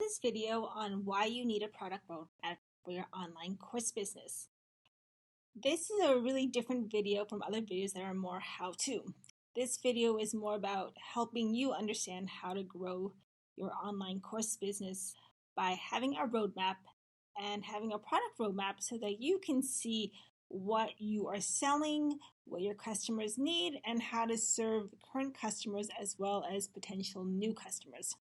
this video on why you need a product roadmap for your online course business. This is a really different video from other videos that are more how-to. This video is more about helping you understand how to grow your online course business by having a roadmap and having a product roadmap so that you can see what you are selling, what your customers need, and how to serve current customers as well as potential new customers.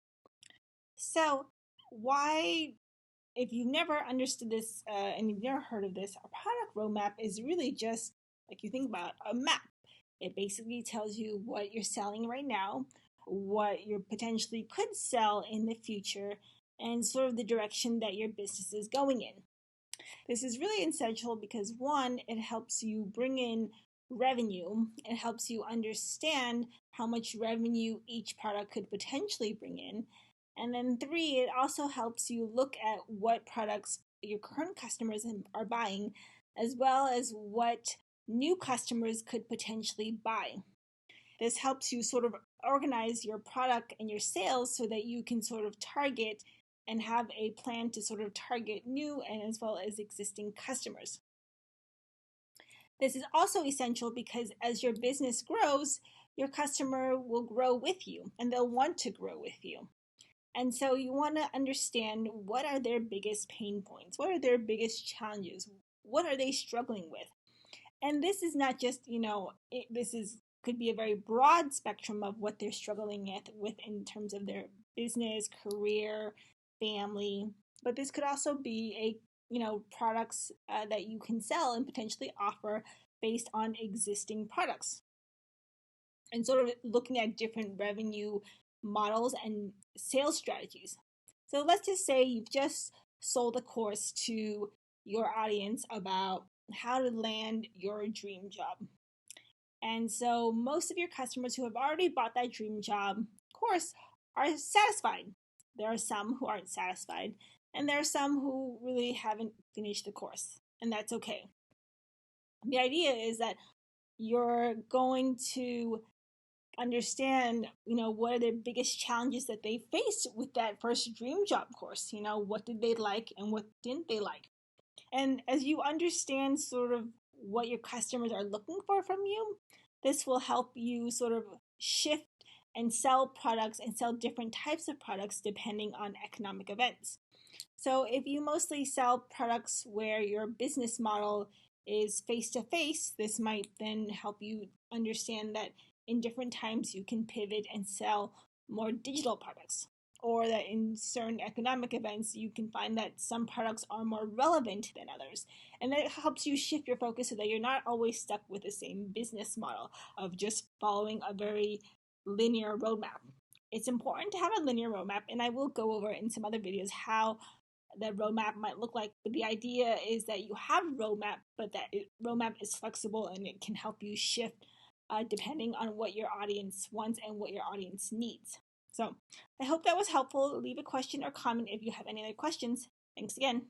So why, if you've never understood this and you've never heard of this, a product roadmap is really just like you think about a map. It basically tells you what you're selling right now, what you potentially could sell in the future, and sort of the direction that your business is going in. This is really essential because one, it helps you bring in revenue. It helps you understand how much revenue each product could potentially bring in. And then three, it also helps you look at what products your current customers are buying, as well as what new customers could potentially buy. This helps you sort of organize your product and your sales so that you can sort of target and have a plan to sort of target new and as well as existing customers. This is also essential because as your business grows, your customer will grow with you and they'll want to grow with you. And so you want to understand what are their biggest pain points? What are their biggest challenges? What are they struggling with? And this is not just, could be a very broad spectrum of what they're struggling with in terms of their business, career, family, but this could also be products that you can sell and potentially offer based on existing products. And sort of looking at different revenue models and sales strategies. So let's just say you've just sold a course to your audience about how to land your dream job. And so most of your customers who have already bought that dream job course are satisfied. There are some who aren't satisfied, and there are some who really haven't finished the course, and that's okay. The idea is that you're going to understand, what are their biggest challenges that they faced with that first dream job course. What did they like and what didn't they like? And as you understand sort of what your customers are looking for from you, this will help you sort of shift and sell products and sell different types of products depending on economic events. So if you mostly sell products where your business model is face-to-face, this might then help you understand that in different times you can pivot and sell more digital products, or that in certain economic events you can find that some products are more relevant than others. And that helps you shift your focus so that you're not always stuck with the same business model of just following a very linear roadmap. It's important to have a linear roadmap, and I will go over in some other videos how that roadmap might look like. But the idea is that you have a roadmap, but that roadmap is flexible and it can help you shift depending on what your audience wants and what your audience needs. So I hope that was helpful. Leave a question or comment if you have any other questions. Thanks again.